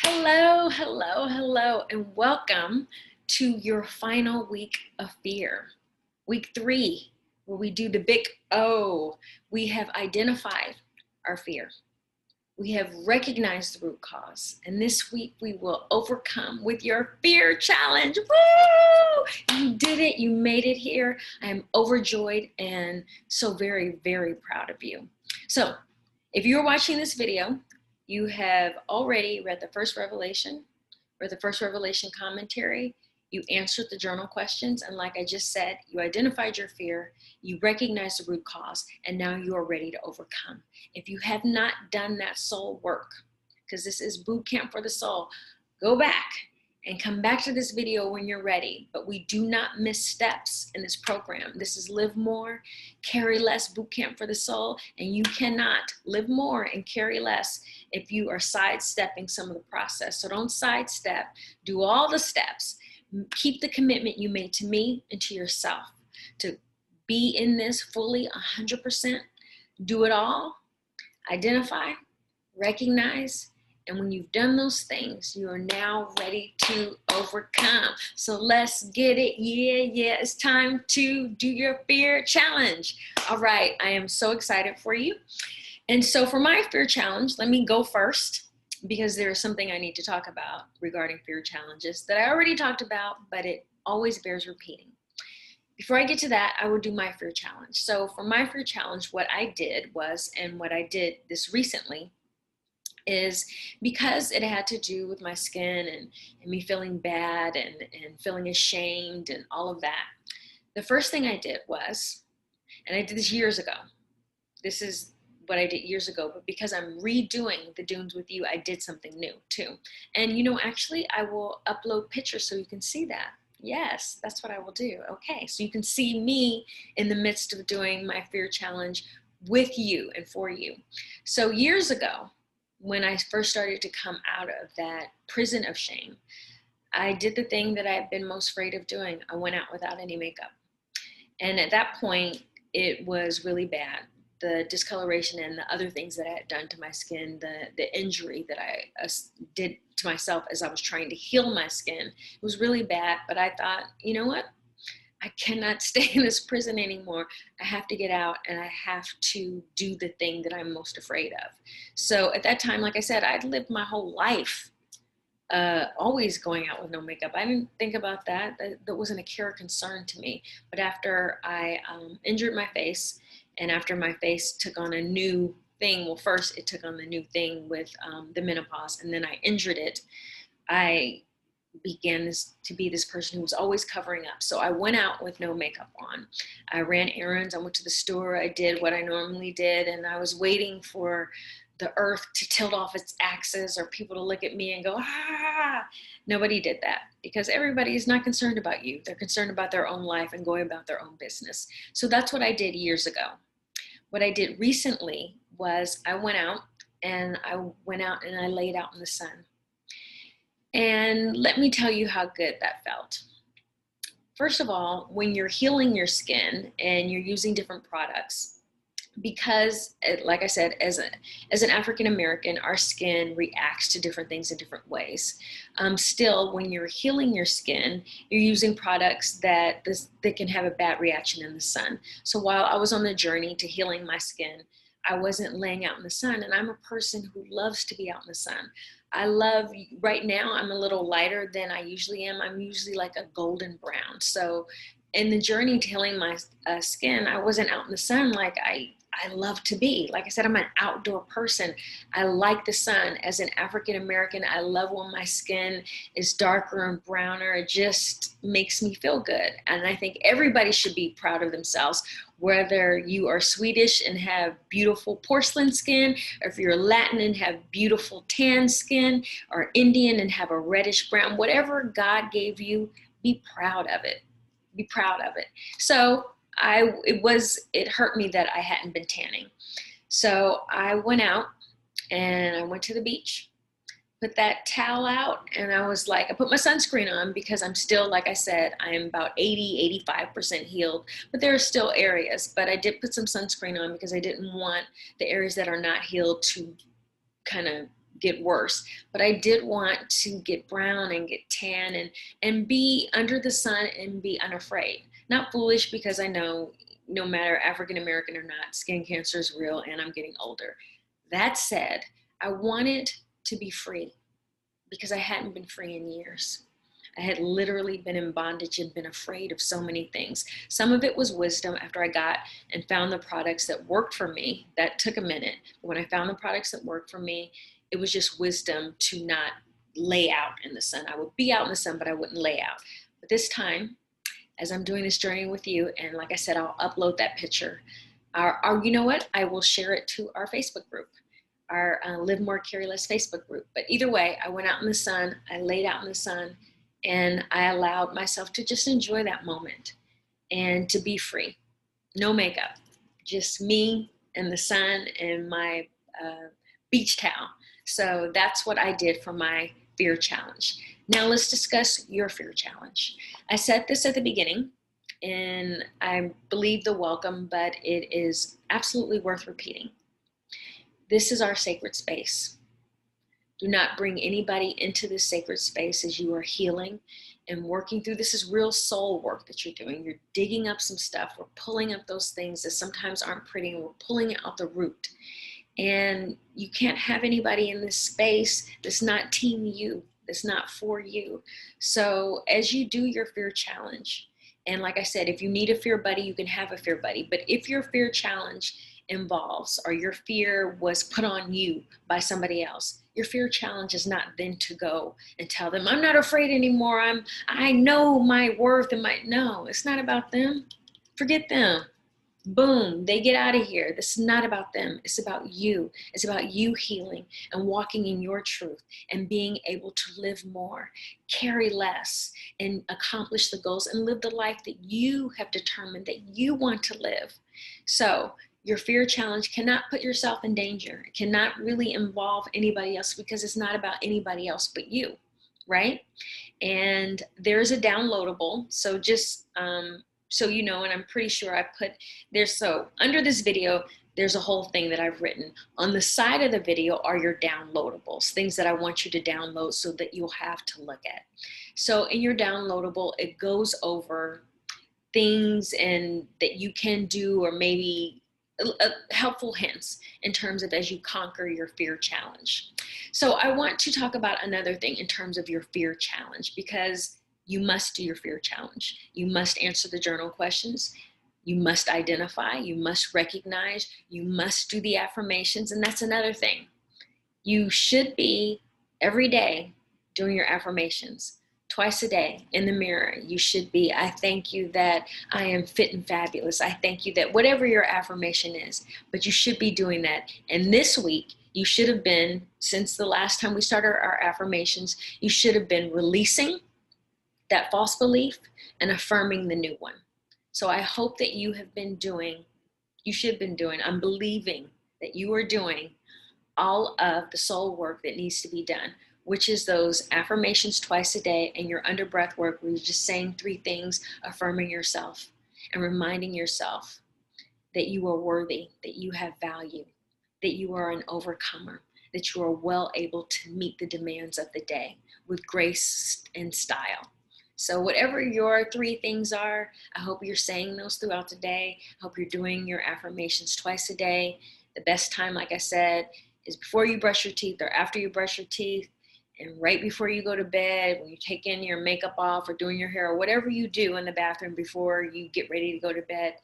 Hello, hello, hello, and welcome to your final week of fear. Week 3, where we do the big O. We have identified our fear. We have recognized the root cause. And this week we will overcome with your fear challenge. Woo! You did it. You made it here. I am overjoyed and so very, very proud of you. So if you're watching this video, you have already read the first revelation or the first revelation commentary. You answered the journal questions. And like I just said, you identified your fear, you recognized the root cause, and now you are ready to overcome. If you have not done that soul work, because this is boot camp for the soul, go back and come back to this video when you're ready. But we do not miss steps in this program. This is Live More, Carry Less boot camp for the soul. And you cannot live more and carry less if you are sidestepping some of the process. So don't sidestep, do all the steps. Keep the commitment you made to me and to yourself to be in this fully 100%. Do it all, identify, recognize, and when you've done those things, you are now ready to overcome. So let's get it. Yeah, it's time to do your fear challenge. All right, I am so excited for you. And so for my fear challenge, let me go first because there's something I need to talk about regarding fear challenges that I already talked about, but it always bears repeating. Before I get to that, I will do my fear challenge. So for my fear challenge, what I did was, and what I did this recently, is because it had to do with my skin and me feeling bad and feeling ashamed and all of that. The first thing I did was, and I did this years ago, this is what I did years ago, but because I'm redoing the Dunes with you, I did something new too. And actually I will upload pictures so you can see that. Yes, that's what I will do. Okay, so you can see me in the midst of doing my fear challenge with you and for you. So years ago, when I first started to come out of that prison of shame, I did the thing that I've been most afraid of doing. I went out without any makeup. And at that point, it was really bad. The discoloration and the other things that I had done to my skin, the injury that I did to myself as I was trying to heal my skin, it was really bad. But I thought, you know what? I cannot stay in this prison anymore. I have to get out and I have to do the thing that I'm most afraid of. So at that time, like I said, I'd lived my whole life always going out with no makeup. I didn't think about that. That wasn't a care or concern to me. But after I injured my face and after my face took on a new thing, well, first it took on the new thing with the menopause, and then I injured it, I began to be this person who was always covering up. So I went out with no makeup on. I ran errands. I went to the store. I did what I normally did. And I was waiting for the earth to tilt off its axis or people to look at me and go, ah. Nobody did that because everybody is not concerned about you. They're concerned about their own life and going about their own business. So that's what I did years ago. What I did recently was I went out and I laid out in the sun. And let me tell you how good that felt. First of all, when you're healing your skin and you're using different products, because like I said, as an African American, our skin reacts to different things in different ways. Still, when you're healing your skin, you're using products that can have a bad reaction in the sun. So while I was on the journey to healing my skin, I wasn't laying out in the sun, and I'm a person who loves to be out in the sun. Right now, I'm a little lighter than I usually am. I'm usually like a golden brown. So in the journey to healing my skin, I wasn't out in the sun like I love to be. Like I said, I'm an outdoor person. I like the sun. As an African American, I love when my skin is darker and browner. It just makes me feel good. And I think everybody should be proud of themselves, whether you are Swedish and have beautiful porcelain skin, or if you're Latin and have beautiful tan skin, or Indian and have a reddish brown, whatever God gave you, be proud of it. Be proud of it. So it hurt me that I hadn't been tanning. So I went out and I went to the beach, put that towel out, and I put my sunscreen on because I'm still, like I said, I'm about 85% healed, but there are still areas, but I did put some sunscreen on because I didn't want the areas that are not healed to kind of get worse, but I did want to get brown and get tan and be under the sun and be unafraid. Not foolish, because I know no matter African American or not, skin cancer is real and I'm getting older. That said, I wanted to be free because I hadn't been free in years. I had literally been in bondage and been afraid of so many things. Some of it was wisdom after I got and found the products that worked for me. That took a minute. But when I found the products that worked for me, it was just wisdom to not lay out in the sun. I would be out in the sun, but I wouldn't lay out. But this time, as I'm doing this journey with you, and like I said, I'll upload that picture. You know what? I will share it to our Facebook group, our Live More, Carry Less Facebook group. But either way, I went out in the sun, I laid out in the sun, and I allowed myself to just enjoy that moment and to be free. No makeup, just me and the sun and my beach towel. So that's what I did for my fear challenge. Now let's discuss your fear challenge. I said this at the beginning, and I believe the welcome, but it is absolutely worth repeating. This is our sacred space. Do not bring anybody into this sacred space as you are healing and working through. This is real soul work that you're doing. You're digging up some stuff. We're pulling up those things that sometimes aren't pretty, and we're pulling out the root. And you can't have anybody in this space that's not team you, that's not for you. So as you do your fear challenge, and like I said, if you need a fear buddy, you can have a fear buddy. But if your fear challenge involves, or your fear was put on you by somebody else, your fear challenge is not then to go and tell them, I'm not afraid anymore. I know my worth and no, it's not about them. Forget them. Boom, they get out of here. This is not about them. It's about you. It's about you healing and walking in your truth and being able to live more, carry less, and accomplish the goals and live the life that you have determined that you want to live. So your fear challenge cannot put yourself in danger. It cannot really involve anybody else, because it's not about anybody else but you, right? And there's a downloadable. So just so you know, and I'm pretty sure I put so under this video, there's a whole thing that I've written. On the side of the video are your downloadables, things that I want you to download so that you'll have to look at. So in your downloadable, it goes over things and that you can do, or maybe helpful hints in terms of as you conquer your fear challenge. So I want to talk about another thing in terms of your fear challenge, because you must do your fear challenge. You must answer the journal questions. You must identify, you must recognize, you must do the affirmations. And that's another thing. You should be every day doing your affirmations. Twice a day in the mirror, you should be, I thank you that I am fit and fabulous. I thank you that whatever your affirmation is, but you should be doing that. And this week, you should have been, since the last time we started our affirmations, you should have been releasing that false belief and affirming the new one. So I hope that you have been doing, you should have been doing, I'm believing that you are doing all of the soul work that needs to be done, which is those affirmations twice a day and your under breath work where you're just saying 3 things, affirming yourself and reminding yourself that you are worthy, that you have value, that you are an overcomer, that you are well able to meet the demands of the day with grace and style. So whatever your 3 things are, I hope you're saying those throughout the day. I hope you're doing your affirmations twice a day. The best time, like I said, is before you brush your teeth or after you brush your teeth, and right before you go to bed, when you're taking your makeup off or doing your hair or whatever you do in the bathroom before you get ready to go to bed,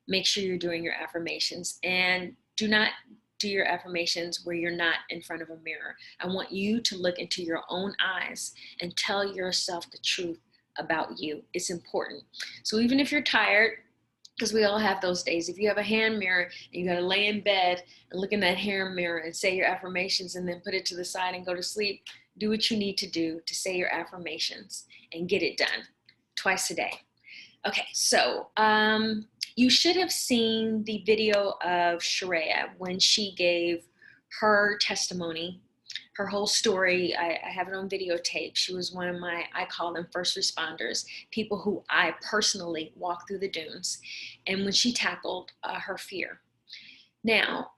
make sure you're doing your affirmations. And do not do your affirmations where you're not in front of a mirror. I want you to look into your own eyes and tell yourself the truth about you. It's important. So even if you're tired, because we all have those days, if you have a hand mirror and you got to lay in bed and look in that hand mirror and say your affirmations and then put it to the side and go to sleep, do what you need to do to say your affirmations and get it done twice a day. Okay, so you should have seen the video of Sharia when she gave her testimony, her whole story. I have it on videotape. She was one of my, I call them first responders, people who I personally walked through the dunes, and when she tackled her fear. Now,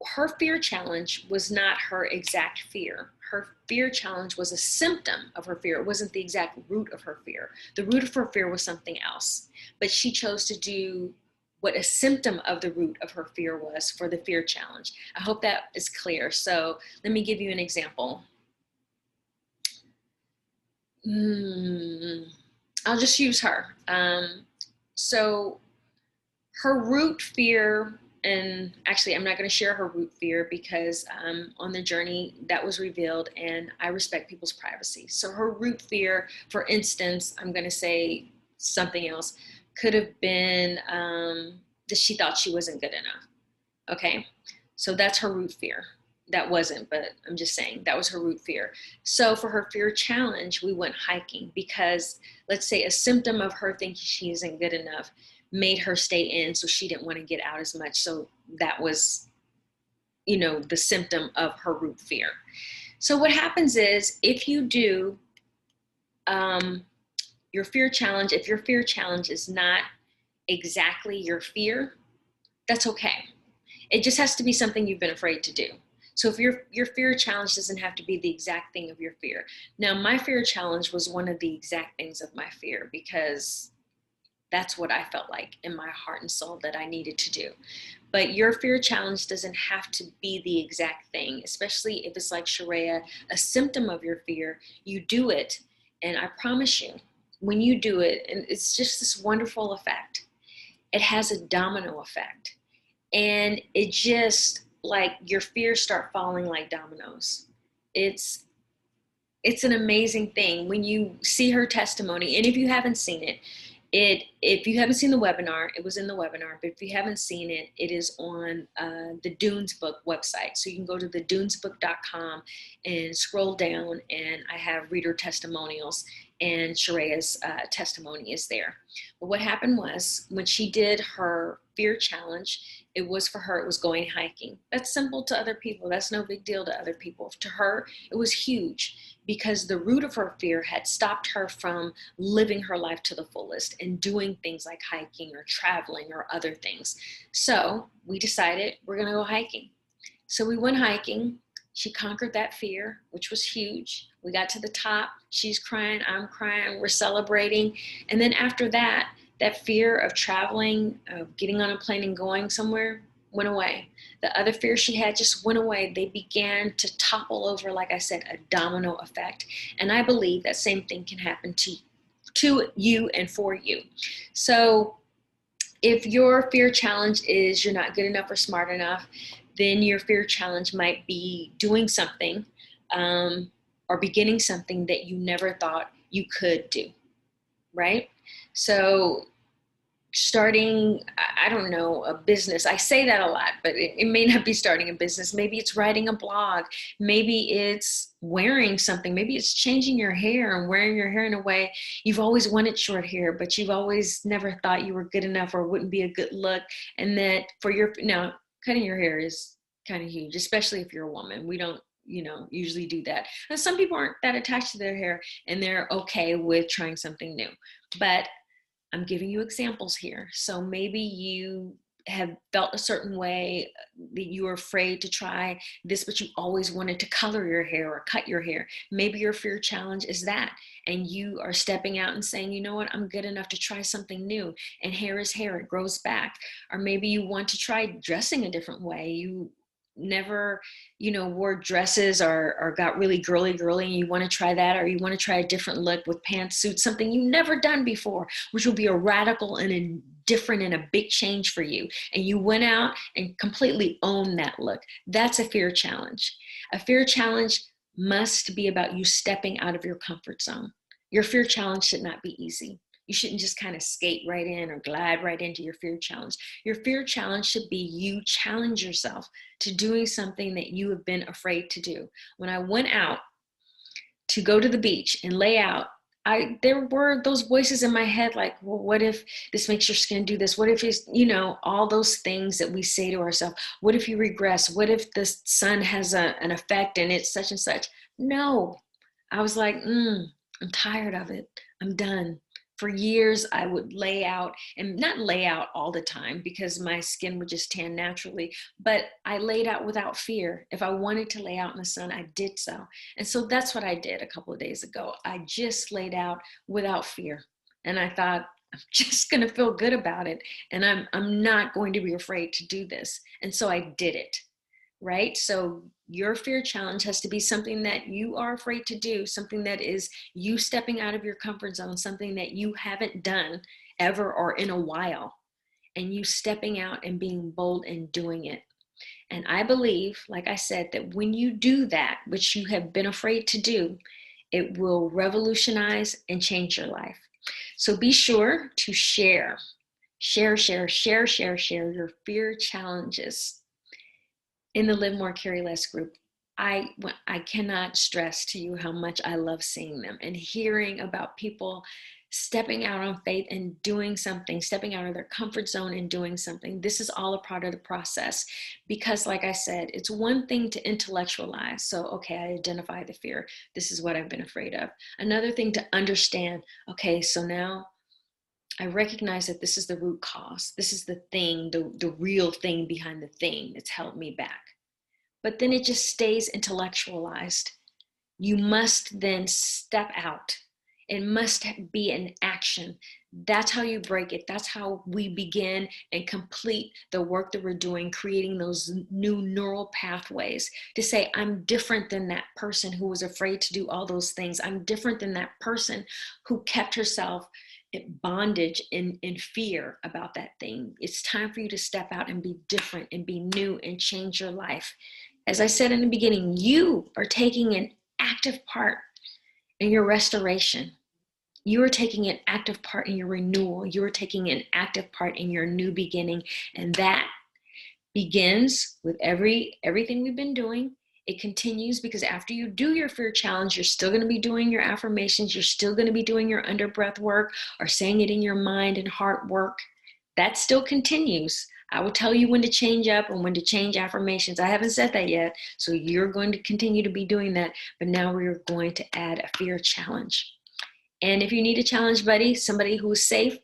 her fear challenge was not her exact fear. Her fear challenge was a symptom of her fear. It wasn't the exact root of her fear. The root of her fear was something else. But she chose to do what a symptom of the root of her fear was for the fear challenge. I hope that is clear. So let me give you an example. I'll just use her. So her root fear, and actually I'm not going to share her root fear because on the journey that was revealed and I respect people's privacy. So her root fear, for instance, I'm going to say something else, could have been that she thought she wasn't good enough. Okay, so that's her root fear. That wasn't, but I'm just saying that was her root fear. So for her fear challenge, we went hiking because, let's say, a symptom of her thinking she isn't good enough made her stay in, so she didn't want to get out as much. So that was, the symptom of her root fear. So what happens is, if you do your fear challenge, if your fear challenge is not exactly your fear, that's okay. It just has to be something you've been afraid to do. So if your fear challenge doesn't have to be the exact thing of your fear. Now, my fear challenge was one of the exact things of my fear because that's what I felt like in my heart and soul that I needed to do. But your fear challenge doesn't have to be the exact thing, especially if it's like Sharia, a symptom of your fear. You do it, and I promise you, when you do it, and it's just this wonderful effect. It has a domino effect. And it just, like, your fears start falling like dominoes. It's an amazing thing when you see her testimony. And if you haven't seen it, if you haven't seen the webinar, it was in the webinar, but if you haven't seen it, it is on the Dunes Book website. So you can go to thedunesbook.com and scroll down, and I have reader testimonials, and Sharia's testimony is there. But what happened was, when she did her fear challenge, it was for her, it was going hiking. That's simple to other people. That's no big deal to other people. To her, it was huge because the root of her fear had stopped her from living her life to the fullest and doing things like hiking or traveling or other things. So we decided we're going to go hiking. So we went hiking. She conquered that fear, which was huge. We got to the top. She's crying. I'm crying. We're celebrating. And then after that, that fear of traveling, of getting on a plane and going somewhere, went away. The other fear she had just went away. They began to topple over, like I said, a domino effect. And I believe that same thing can happen to you and for you. So if your fear challenge is you're not good enough or smart enough, then your fear challenge might be doing something or beginning something that you never thought you could do, right? So starting, I don't know, a business. I say that a lot, but it may not be starting a business. Maybe it's writing a blog. Maybe it's wearing something. Maybe it's changing your hair and wearing your hair in a way you've always wanted short hair, but you've always never thought you were good enough or wouldn't be a good look. And that for now, cutting your hair is kind of huge, especially if you're a woman. We don't, usually do that. And some people aren't that attached to their hair and they're okay with trying something new. But I'm giving you examples here. So maybe you have felt a certain way, that you were afraid to try this, but you always wanted to color your hair or cut your hair. Maybe your fear challenge is that, and you are stepping out and saying, you know what, I'm good enough to try something new. And hair is hair, it grows back. Or maybe you want to try dressing a different way. You never wore dresses or got really girly and you want to try that, or you want to try a different look with pantsuits, something you've never done before, which will be a radical and a different and a big change for you, and you went out and completely owned that look. That's a fear challenge. A fear challenge must be about you stepping out of your comfort zone. Your fear challenge should not be easy. You shouldn't just kind of skate right in or glide right into your fear challenge. Your fear challenge should be you challenge yourself to doing something that you have been afraid to do. When I went out to go to the beach and lay out, there were those voices in my head like, well, what if this makes your skin do this? What if it's, all those things that we say to ourselves. What if you regress? What if the sun has an effect and it's such and such? No, I was like, I'm tired of it. I'm done. For years, I would lay out, and not lay out all the time because my skin would just tan naturally, but I laid out without fear. If I wanted to lay out in the sun, I did so. And so that's what I did a couple of days ago. I just laid out without fear. And I thought, I'm just going to feel good about it. And I'm not going to be afraid to do this. And so I did it. Right? So your fear challenge has to be something that you are afraid to do, something that is you stepping out of your comfort zone, something that you haven't done ever or in a while, and you stepping out and being bold and doing it. And I believe, like I said, that when you do that, which you have been afraid to do, it will revolutionize and change your life. So be sure to share your fear challenges in the Live More, Carry Less group. I cannot stress to you how much I love seeing them and hearing about people stepping out on faith and doing something, stepping out of their comfort zone and doing something. This is all a part of the process because, like I said, it's one thing to intellectualize. So, okay, I identify the fear. This is what I've been afraid of. Another thing to understand, okay, so now I recognize that this is the root cause. This is the thing, the real thing behind the thing that's held me back. But then it just stays intellectualized. You must then step out. It must be an action. That's how you break it. That's how we begin and complete the work that we're doing, creating those new neural pathways to say, I'm different than that person who was afraid to do all those things. I'm different than that person who kept herself in bondage in fear about that thing. It's time for you to step out and be different and be new and change your life. As I said in the beginning, you are taking an active part in your restoration. You are taking an active part in your renewal. You are taking an active part in your new beginning. And that begins with everything we've been doing. It continues because after you do your fear challenge, you're still going to be doing your affirmations. You're still going to be doing your under breath work or saying it in your mind and heart work. That still continues. I will tell you when to change up and when to change affirmations. I haven't said that yet. So you're going to continue to be doing that. But now we're going to add a fear challenge. And if you need a challenge buddy, somebody who's safe,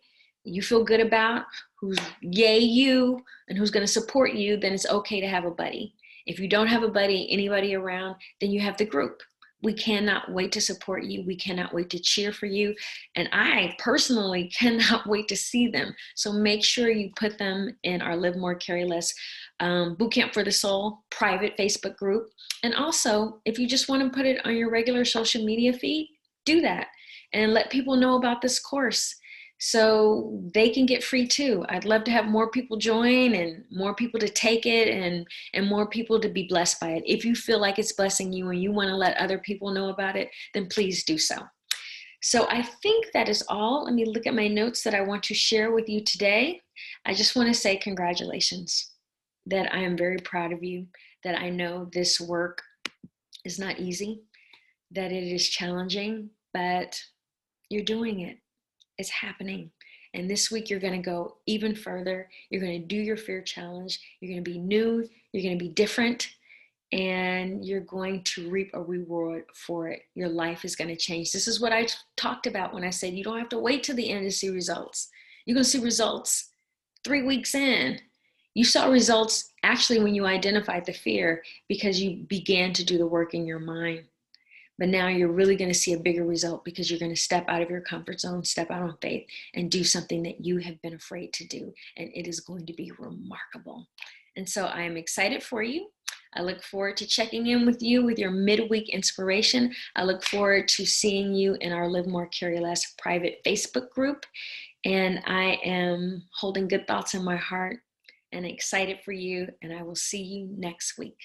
you feel good about, who's yay you, and who's going to support you, then it's okay to have a buddy. If you don't have a buddy, anybody around, then you have the group. We cannot wait to support you. We cannot wait to cheer for you. And I personally cannot wait to see them. So make sure you put them in our Live More, Carry Less Bootcamp for the Soul private Facebook group. And also, if you just want to put it on your regular social media feed, do that and let people know about this course so they can get free too. I'd love to have more people join and more people to take it and more people to be blessed by it. If you feel like it's blessing you and you want to let other people know about it, then please do so. So I think that is all. Let me look at my notes that I want to share with you today. I just want to say congratulations, that I am very proud of you, that I know this work is not easy, that it is challenging, but you're doing it. It's happening. And this week, you're going to go even further. You're going to do your fear challenge. You're going to be new. You're going to be different. And you're going to reap a reward for it. Your life is going to change. This is what I talked about when I said you don't have to wait till the end to see results. You're going to see results 3 weeks in. You saw results actually when you identified the fear because you began to do the work in your mind. But now you're really going to see a bigger result because you're going to step out of your comfort zone, step out on faith, and do something that you have been afraid to do. And it is going to be remarkable. And so I am excited for you. I look forward to checking in with you with your midweek inspiration. I look forward to seeing you in our Live More, Carry Less private Facebook group. And I am holding good thoughts in my heart and excited for you. And I will see you next week.